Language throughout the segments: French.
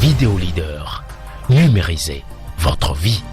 Vidéo Leader. Numérisez votre vie.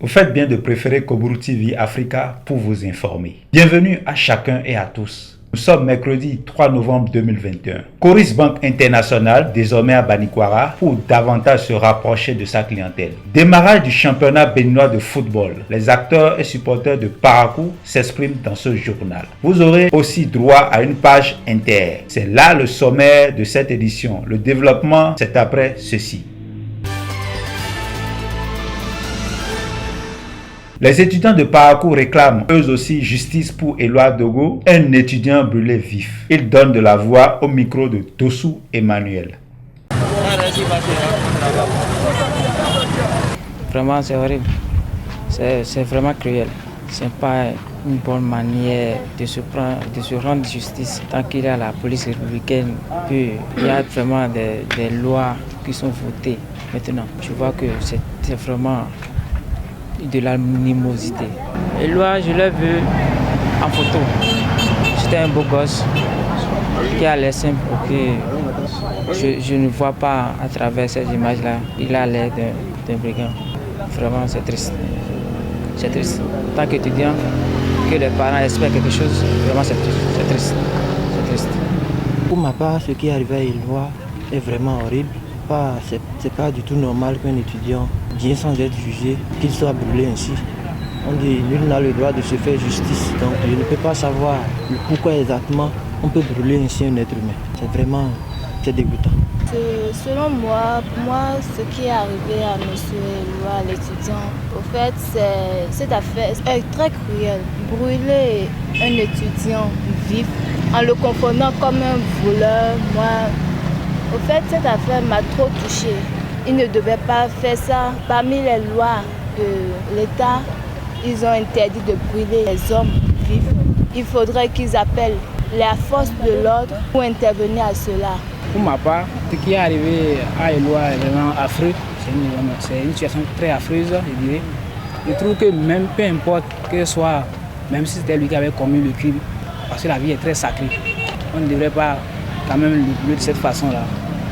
Vous faites bien de préférer Koburu TV Africa pour vous informer. Bienvenue à chacun et à tous. Nous sommes mercredi 3 novembre 2021. Coris Bank International, désormais à Banikwara, pour davantage se rapprocher de sa clientèle. Démarrage du championnat béninois de football. Les acteurs et supporters de Parakou s'expriment dans ce journal. Vous aurez aussi droit à une page inter. C'est là le sommaire de cette édition. Le développement, c'est après ceci. Les étudiants de Parakou réclament eux aussi justice pour Éloi Dogo, un étudiant brûlé vif. Il donne de la voix au micro de Tossou Emmanuel. Vraiment c'est horrible, c'est vraiment cruel. C'est pas une bonne manière de se rendre justice tant qu'il y a la police républicaine. Puis il y a vraiment des lois qui sont votées. Maintenant, je vois que c'est vraiment de l'animosité. Éloi, je l'ai vu en photo. C'était un beau gosse qui a l'air simple. Je ne vois pas à travers ces images-là. Il a l'air d'un brigand. Vraiment, c'est triste. C'est triste. En tant qu'étudiant, que les parents espèrent quelque chose, vraiment c'est triste. C'est triste. Pour ma part, ce qui est arrivé à Éloi est vraiment horrible. C'est pas du tout normal qu'un étudiant vient sans être jugé, qu'il soit brûlé ainsi. On dit nul n'a le droit de se faire justice, donc je ne peux pas savoir pourquoi exactement on peut brûler ainsi un être humain. C'est dégoûtant. Selon moi, pour moi, ce qui est arrivé à M. Éloi, l'étudiant, au fait, cette affaire est très cruelle. Brûler un étudiant vif en le confondant comme un voleur, moi, au fait, cette affaire m'a trop touchée. Ils ne devaient pas faire ça. Parmi les lois de l'État, ils ont interdit de brûler les hommes vifs. Il faudrait qu'ils appellent la force de l'ordre pour intervenir à cela. Pour ma part, ce qui est arrivé à Éloi est vraiment affreux. C'est une situation très affreuse, je dirais. Je trouve que même peu importe que ce soit, même si c'était lui qui avait commis le crime, parce que la vie est très sacrée, on ne devrait pas quand même le brûler de cette façon-là.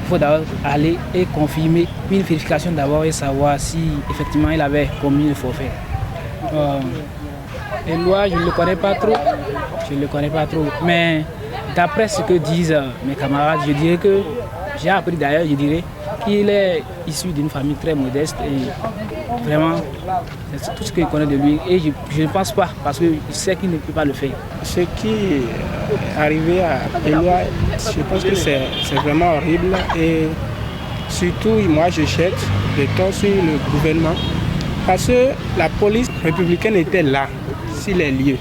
Il faut d'abord aller et confirmer une vérification d'abord et savoir si effectivement il avait commis le forfait. Éloi, je ne le connais pas trop. Mais d'après ce que disent mes camarades, je dirais que j'ai appris d'ailleurs, qu'il est issu d'une famille très modeste et vraiment, c'est tout ce que je connais de lui. Et je ne pense pas, parce que je sais qu'il ne peut pas le faire. Ce qui est arrivé à Éloi, je pense que c'est vraiment horrible. Et surtout, moi, je jette le tort sur le gouvernement. Parce que la police républicaine était là, sur les lieux,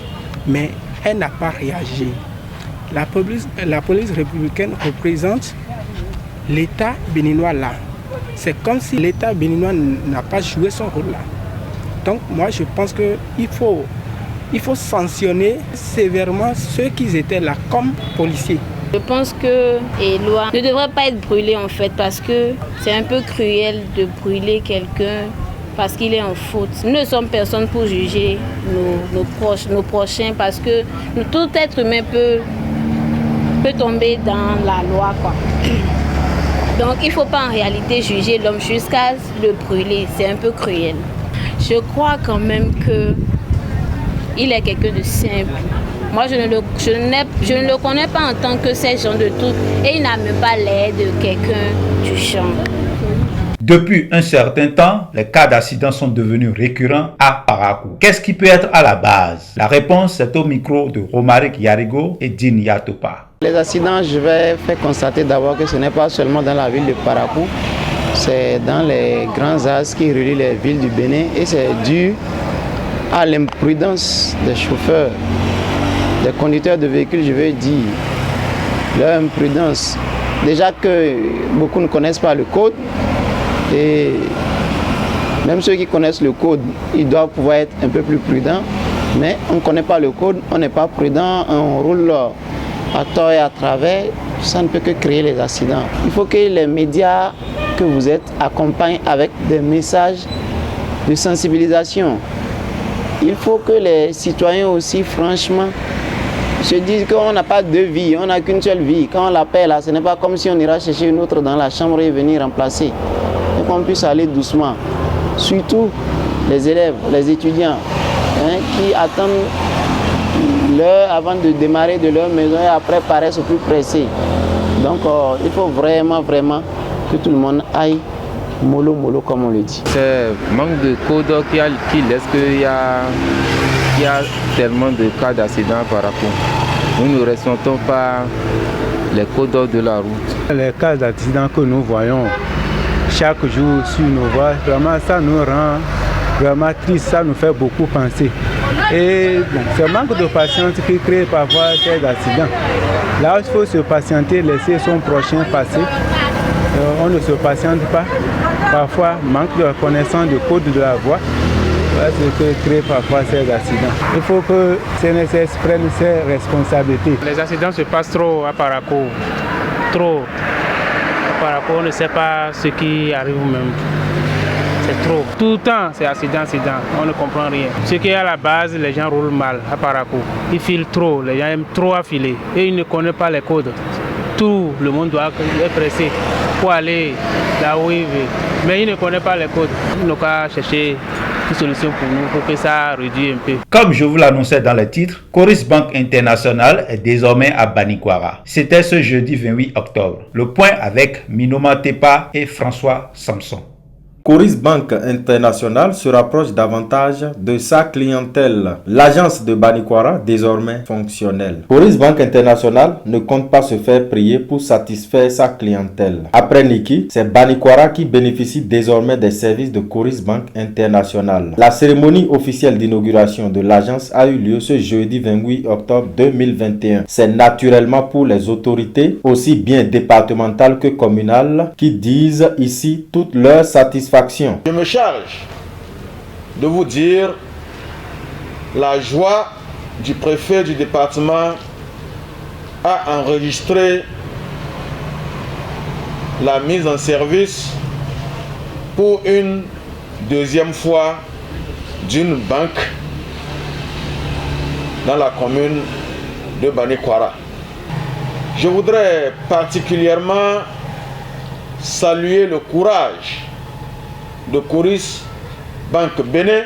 mais elle n'a pas réagi. La police républicaine représente l'État béninois là. C'est comme si l'État béninois n'a pas joué son rôle là. Donc moi je pense qu'il faut sanctionner sévèrement ceux qui étaient là comme policiers. Je pense que Éloi ne devrait pas être brûlé en fait parce que c'est un peu cruel de brûler quelqu'un parce qu'il est en faute. Nous ne sommes personne pour juger nos prochains parce que tout être humain peut tomber dans la loi, quoi. Donc il ne faut pas en réalité juger l'homme jusqu'à le brûler, c'est un peu cruel. Je crois quand même qu'il est quelqu'un de simple. Moi je ne le connais pas en tant que ces gens de tout et il n'a même pas l'air de quelqu'un du champ. Depuis un certain temps, les cas d'accident sont devenus récurrents à Parakou. Qu'est-ce qui peut être à la base? La réponse est au micro de Romaric Yarigo et Din Yatopa. Les accidents, je vais faire constater d'abord que ce n'est pas seulement dans la ville de Parakou, c'est dans les grands axes qui relient les villes du Bénin et c'est dû à l'imprudence des chauffeurs, des conducteurs de véhicules, je veux dire, leur imprudence. Déjà que beaucoup ne connaissent pas le code et même ceux qui connaissent le code, ils doivent pouvoir être un peu plus prudents, mais on ne connaît pas le code, on n'est pas prudent, on roule à tort et à travers, ça ne peut que créer les accidents. Il faut que les médias, que que vous êtes accompagne avec des messages de sensibilisation. Il faut que les citoyens aussi, franchement, se disent qu'on n'a pas deux vies, on n'a qu'une seule vie. Quand on l'appelle là, ce n'est pas comme si on ira chercher une autre dans la chambre et venir remplacer. Et qu'on puisse aller doucement. Surtout les élèves, les étudiants qui attendent l'heure avant de démarrer de leur maison et après paraissent plus pressés. Donc il faut vraiment que tout le monde aille mollo comme on le dit. C'est manque de code qui laisse qu'il y a tellement de cas d'accident par rapport. Nous ne respectons pas les codes de la route. Les cas d'accident que nous voyons chaque jour sur nos voies, vraiment ça nous rend vraiment triste, ça nous fait beaucoup penser. Et bon, ce manque de patience qui crée parfois ces accidents. Là, il faut se patienter, laisser son prochain passer. On ne se patiente pas. Parfois, manque de connaissance du code de la voie. Voilà ce qui crée parfois ces accidents. Il faut que CNSS prenne ses responsabilités. Les accidents se passent trop à Parakou. Trop. À Parakou, on ne sait pas ce qui arrive même. C'est trop. Tout le temps, c'est accident. On ne comprend rien. Ce qui est à la base, les gens roulent mal à Parakou. Ils filent trop. Les gens aiment trop affiler. Et ils ne connaissent pas les codes. Tout le monde doit être pressé pour aller là où il veut. Mais ils ne connaissent pas les codes. Ils n'ont qu'à chercher une solution pour nous, pour que ça réduise un peu. Comme je vous l'annonçais dans le titre, Coris Bank International est désormais à Banikwara. C'était ce jeudi 28 octobre. Le point avec Minoma Tepa et François Samson. Coris Bank International se rapproche davantage de sa clientèle. L'agence de Banikwara, désormais fonctionnelle. Coris Bank International ne compte pas se faire prier pour satisfaire sa clientèle. Après Niki, c'est Banikwara qui bénéficie désormais des services de Coris Bank International. La cérémonie officielle d'inauguration de l'agence a eu lieu ce jeudi 28 octobre 2021. C'est naturellement pour les autorités, aussi bien départementales que communales, qui disent ici toute leur satisfaction. Je me charge de vous dire la joie du préfet du département à enregistrer la mise en service pour une deuxième fois d'une banque dans la commune de Banikwara. Je voudrais particulièrement saluer le courage de Coris Bank Bénin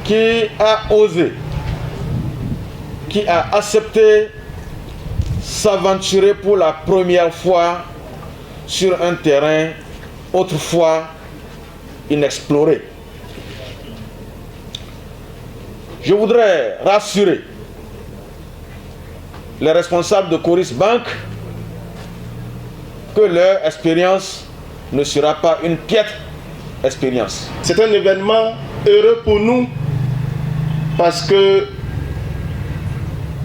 qui a osé, qui a accepté s'aventurer pour la première fois sur un terrain autrefois inexploré. Je voudrais rassurer les responsables de Coris Bank que leur expérience ne sera pas une piètre expérience. C'est un événement heureux pour nous parce que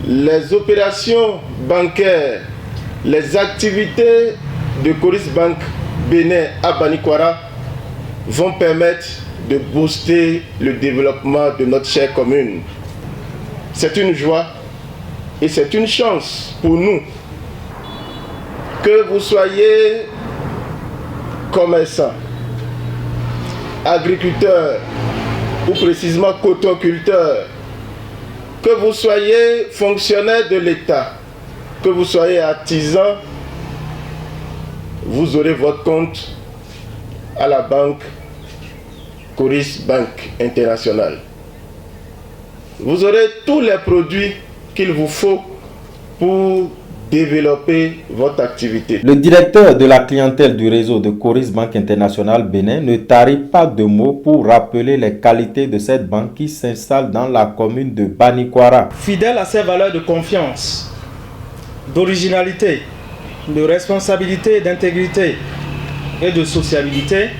les opérations bancaires, les activités de Coris Bank Bénin à Banikwara vont permettre de booster le développement de notre chère commune. C'est une joie et c'est une chance pour nous que vous soyez commerçants, agriculteurs ou précisément cotonculteurs, que vous soyez fonctionnaires de l'État, que vous soyez artisans, vous aurez votre compte à la banque Coris Bank International. Vous aurez tous les produits qu'il vous faut pour développer votre activité. Le directeur de la clientèle du réseau de Coris Bank International Bénin ne tarit pas de mots pour rappeler les qualités de cette banque qui s'installe dans la commune de Banikwara. Fidèle à ses valeurs de confiance, d'originalité, de responsabilité, d'intégrité et de sociabilité,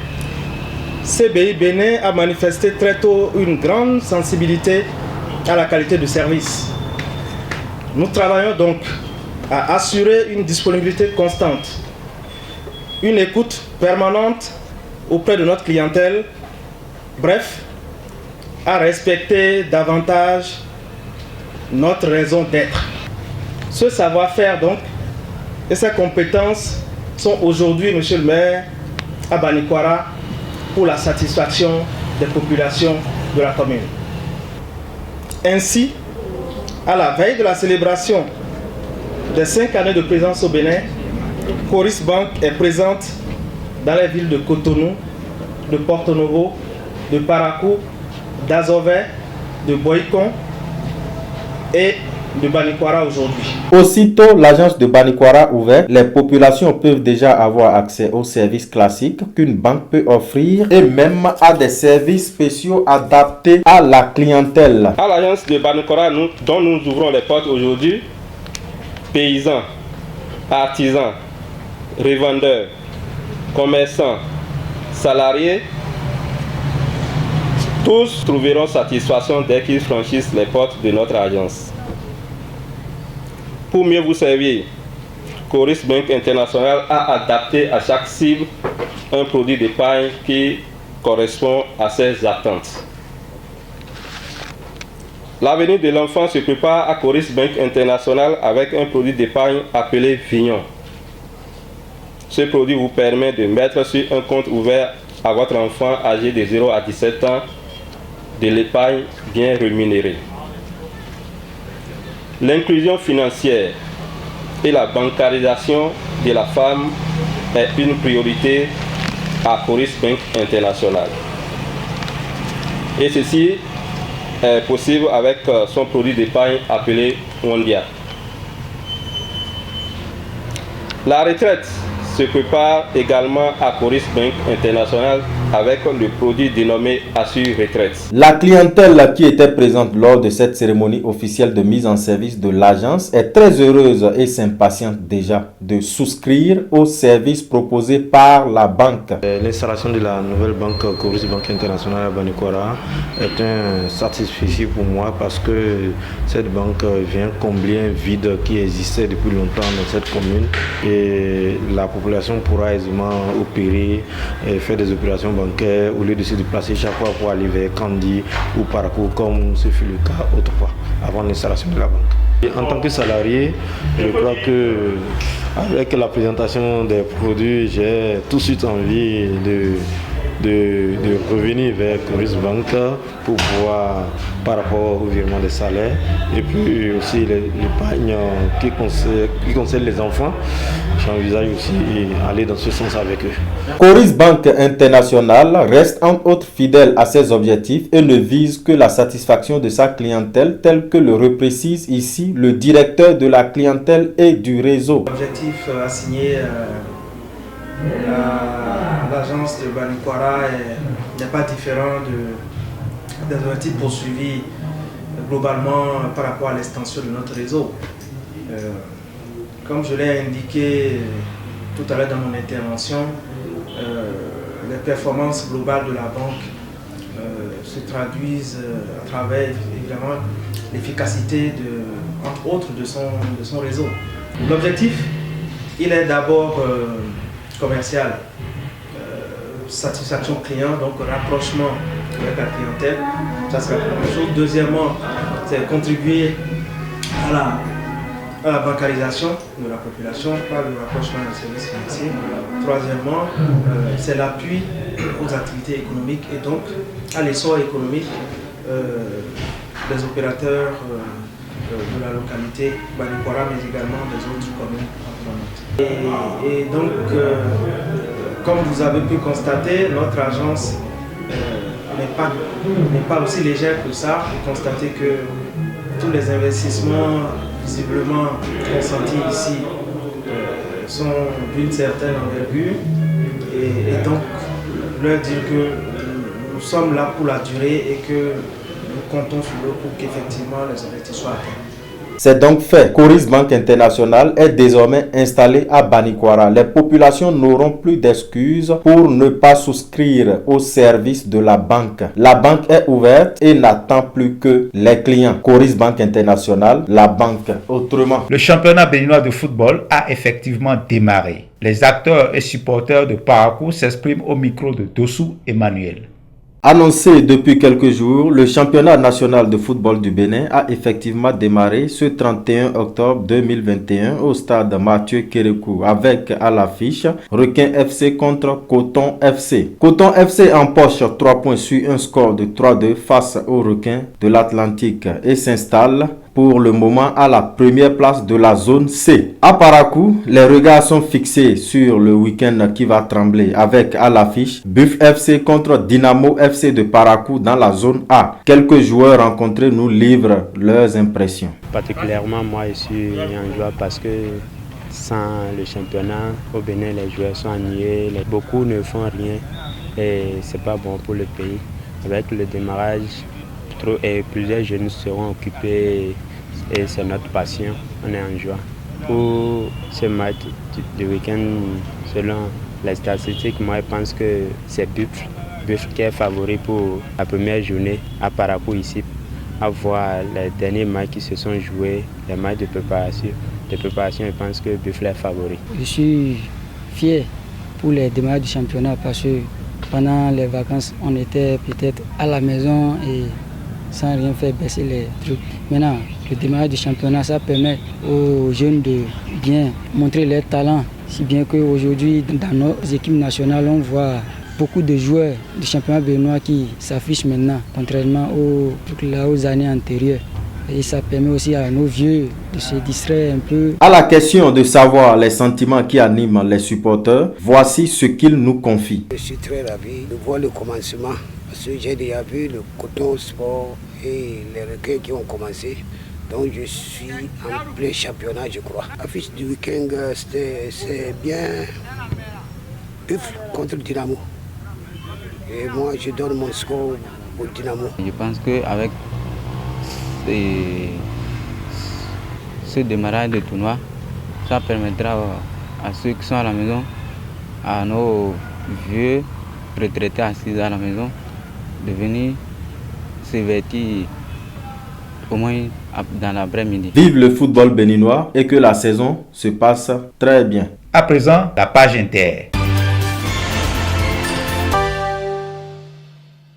CBI Bénin a manifesté très tôt une grande sensibilité à la qualité de service. Nous travaillons donc à assurer une disponibilité constante, une écoute permanente auprès de notre clientèle, bref, à respecter davantage notre raison d'être. Ce savoir-faire donc et ces compétences sont aujourd'hui, monsieur le maire, à Banikwara pour la satisfaction des populations de la commune. Ainsi, à la veille de la célébration des 5 années de présence au Bénin, Coris Bank est présente dans les villes de Cotonou, de Porto Novo, de Parakou, d'Azové, de Boycon et de Banikwara aujourd'hui. Aussitôt l'agence de Banikwara ouverte, les populations peuvent déjà avoir accès aux services classiques qu'une banque peut offrir et même à des services spéciaux adaptés à la clientèle. À l'agence de Banikwara, dont nous ouvrons les portes aujourd'hui, paysans, artisans, revendeurs, commerçants, salariés, tous trouveront satisfaction dès qu'ils franchissent les portes de notre agence. Pour mieux vous servir, Coris Bank International a adapté à chaque cible un produit d'épargne qui correspond à ses attentes. L'avenir de l'enfant se prépare à Coris Bank International avec un produit d'épargne appelé Vignon. Ce produit vous permet de mettre sur un compte ouvert à votre enfant âgé de 0 à 17 ans de l'épargne bien rémunérée. L'inclusion financière et la bancarisation de la femme est une priorité à Coris Bank International. Et ceci est possible avec son produit d'épargne appelé Mondia. La retraite se prépare également à Coris Bank International avec le produit dénommé Assure Retraite. La clientèle qui était présente lors de cette cérémonie officielle de mise en service de l'agence est très heureuse et s'impatiente déjà de souscrire aux services proposés par la banque. L'installation de la nouvelle banque Coris Bank International à Banikwara est un satisfait pour moi parce que cette banque vient combler un vide qui existait depuis longtemps dans cette commune et la population pourra aisément opérer et faire des opérations bancaires au lieu de se déplacer chaque fois pour aller vers Kandi ou Parakou comme ce fut le cas autrefois avant l'installation de la banque. Et en tant que salarié, je crois que avec la présentation des produits, j'ai tout de suite envie de revenir vers Coris Bank pour pouvoir par rapport au virement des salaires et puis aussi l'épargne qui concerne les enfants. J'envisage aussi aller dans ce sens avec eux. Coris Bank International reste entre autres fidèle à ses objectifs et ne vise que la satisfaction de sa clientèle tel que le reprécise ici le directeur de la clientèle et du réseau. L'objectif assigné à l'agence de Banikwara n'est pas différent des objectifs poursuivis globalement par rapport à l'extension de notre réseau. Comme je l'ai indiqué tout à l'heure dans mon intervention, les performances globales de la banque se traduisent à travers évidemment l'efficacité entre autres de son réseau. L'objectif, il est d'abord commercial, satisfaction client, donc rapprochement avec la clientèle, ça c'est la première chose. Deuxièmement, c'est contribuer à la bancarisation de la population par le rapprochement des services financiers. Troisièmement, c'est l'appui aux activités économiques et donc à l'essor économique des opérateurs de la localité Banikwara, mais également des autres communes environnantes. Et donc, comme vous avez pu constater, notre agence n'est pas aussi légère que ça. Vous constatez que tous les investissements visiblement consentis ici sont d'une certaine envergure et donc leur dire que nous sommes là pour la durée et que nous comptons sur eux pour qu'effectivement les objectifs soient atteints. C'est donc fait. Coris Bank International est désormais installé à Banikwara. Les populations n'auront plus d'excuses pour ne pas souscrire aux services de la banque. La banque est ouverte et n'attend plus que les clients. Coris Bank International, la banque autrement. Le championnat béninois de football a effectivement démarré. Les acteurs et supporters de Parakou s'expriment au micro de Dossou Emmanuel. Annoncé depuis quelques jours, le championnat national de football du Bénin a effectivement démarré ce 31 octobre 2021 au stade Mathieu Kérékou avec à l'affiche Requin FC contre Coton FC. Coton FC empoche 3 points sur un score de 3-2 face aux Requins de l'Atlantique et s'installe pour le moment à la première place de la zone C. À Parakou, les regards sont fixés sur le week-end qui va trembler avec à l'affiche Buff FC contre Dynamo FC de Parakou dans la zone A. Quelques joueurs rencontrés nous livrent leurs impressions. Particulièrement moi je suis en joie parce que sans le championnat au Bénin les joueurs sont ennuyés, beaucoup ne font rien et c'est pas bon pour le pays. Avec le démarrage, et plusieurs jeunes seront occupés et c'est notre passion, on est en joie. Pour ce match du week-end, selon les statistiques, moi je pense que c'est Buff qui est favori pour la première journée à Parakou ici, à voir les derniers matchs qui se sont joués, les matchs de préparation. Je pense que Buff est favori. Je suis fier pour les démarrages du championnat parce que pendant les vacances, on était peut-être à la maison et sans rien faire baisser les trucs. Maintenant, le démarrage du championnat, ça permet aux jeunes de bien montrer leurs talents. Si bien qu'aujourd'hui, dans nos équipes nationales, on voit beaucoup de joueurs du championnat béninois qui s'affichent maintenant, contrairement aux années antérieures. Et ça permet aussi à nos vieux de se distraire un peu. À la question de savoir les sentiments qui animent les supporters, voici ce qu'ils nous confient. Je suis très ravi de voir le commencement. Parce que j'ai déjà vu le Coton Sport et les recueils qui ont commencé. Donc je suis en plein championnat, je crois. L'affiche du week-end, c'est bien Buff contre Dynamo. Et moi, je donne mon score au Dynamo. Je pense qu'avec ce démarrage de tournoi, ça permettra à ceux qui sont à la maison, à nos vieux retraités assis à la maison, de venir se vêtir au moins dans l'après-midi. Vive le football béninois et que la saison se passe très bien. À présent, la page Inter.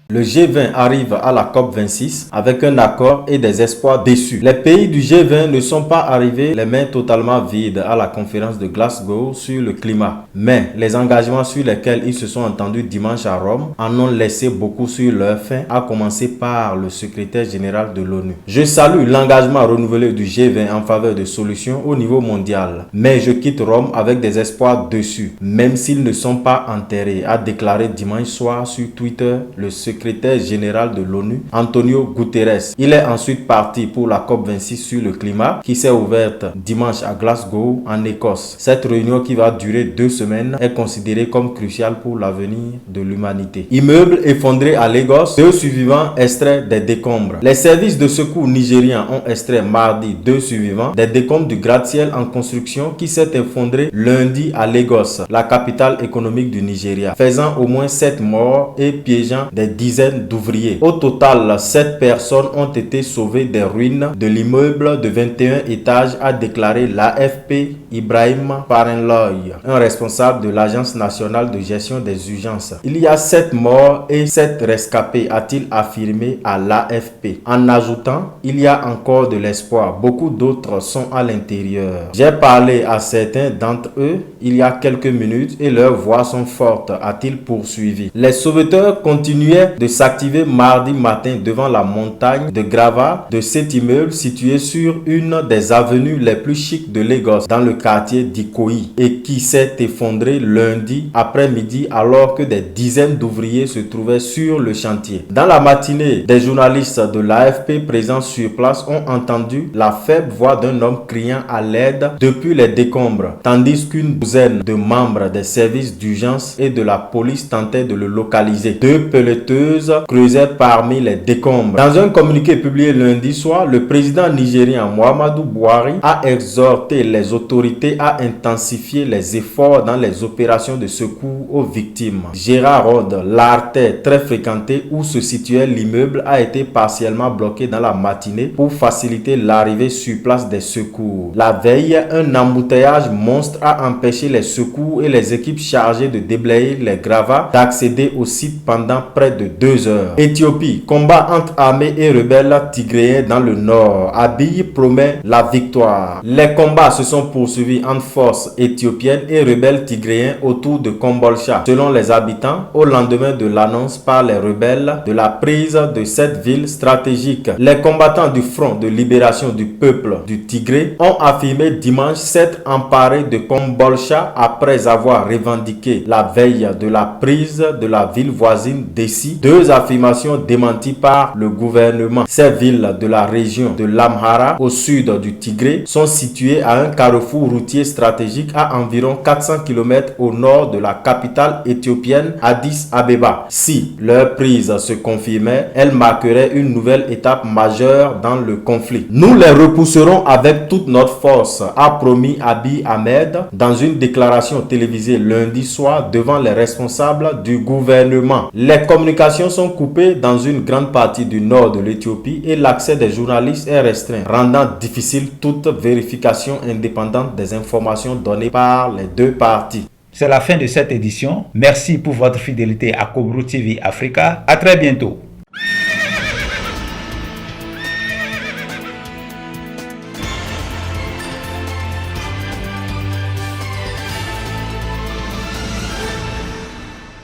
Le G20 arrive à la COP26 avec un accord et des espoirs déçus. Les pays du G20 ne sont pas arrivés les mains totalement vides à la conférence de Glasgow sur le climat. Mais les engagements sur lesquels ils se sont entendus dimanche à Rome en ont laissé beaucoup sur leur faim, à commencer par le secrétaire général de l'ONU. Je salue l'engagement renouvelé du G20 en faveur de solutions au niveau mondial. Mais je quitte Rome avec des espoirs déçus, même s'ils ne sont pas enterrés, a déclaré dimanche soir sur Twitter le secrétaire général de l'ONU, Antonio Guterres. Il est ensuite parti pour la COP26 sur le climat qui s'est ouverte dimanche à Glasgow, en Écosse. Cette réunion qui va durer 2 semaines est considérée comme cruciale pour l'avenir de l'humanité. Immeuble effondré à Lagos, 2 survivants extraits des décombres. Les services de secours nigériens ont extrait mardi 2 survivants des décombres du gratte-ciel en construction qui s'est effondré lundi à Lagos, la capitale économique du Nigeria, faisant au moins 7 morts et piégeant des dizaines d'ouvriers. Au total, 7 personnes ont été sauvées des ruines de l'immeuble de 21 étages, a déclaré l'AFP Ibrahim Parenloy, un responsable de l'Agence nationale de gestion des urgences. Il y a 7 morts et 7 rescapés, a-t-il affirmé à l'AFP, en ajoutant: il y a encore de l'espoir, beaucoup d'autres sont à l'intérieur. J'ai parlé à certains d'entre eux il y a quelques minutes et leurs voix sont fortes, a-t-il poursuivi. Les sauveteurs continuaient de s'activer mardi matin devant la montagne de gravats de cet immeuble situé sur une des avenues les plus chics de Lagos, dans le quartier d'Ikoyi, et qui s'est effondré lundi après-midi alors que des dizaines d'ouvriers se trouvaient sur le chantier. Dans la matinée, des journalistes de l'AFP présents sur place ont entendu la faible voix d'un homme criant à l'aide depuis les décombres, tandis qu'une douzaine de membres des services d'urgence et de la police tentaient de le localiser. 2 pelleteuses creusaient parmi les décombres. Dans un communiqué publié lundi soir, le président nigérien Muhammadu Buhari a exhorté les autorités à intensifier les efforts dans les opérations de secours aux victimes. Gérard Road, l'artère très fréquentée où se situait l'immeuble, a été partiellement bloqué dans la matinée pour faciliter l'arrivée sur place des secours. La veille, un embouteillage monstre a empêché les secours et les équipes chargées de déblayer les gravats d'accéder au site pendant près de 2 heures. Éthiopie, combat entre armées et rebelles tigréens dans le nord. Abiy promet la victoire. Les combats se sont poursuivis entre forces éthiopiennes et rebelles tigréens autour de Kombolcha, selon les habitants, au lendemain de l'annonce par les rebelles de la prise de cette ville stratégique. Les combattants du Front de libération du peuple du Tigré ont affirmé dimanche s'être emparés de Kombolcha après avoir revendiqué la veille de la prise de la ville voisine d'Essi. 2 affirmations démenties par le gouvernement. Ces villes de la région de l'Amhara au sud du Tigré sont situées à un carrefour routier stratégique à environ 400 km au nord de la capitale éthiopienne Addis Abeba. Si leur prise se confirmait, elle marquerait une nouvelle étape majeure dans le conflit. Nous les repousserons avec toute notre force, a promis Abiy Ahmed dans une déclaration télévisée lundi soir devant les responsables du gouvernement. Les communications sont coupées dans une grande partie du nord de l'Éthiopie et l'accès des journalistes est restreint, rendant difficile toute vérification indépendante des informations données par les 2 parties. C'est la fin de cette édition. Merci pour votre fidélité à Kobru TV Africa. À très bientôt.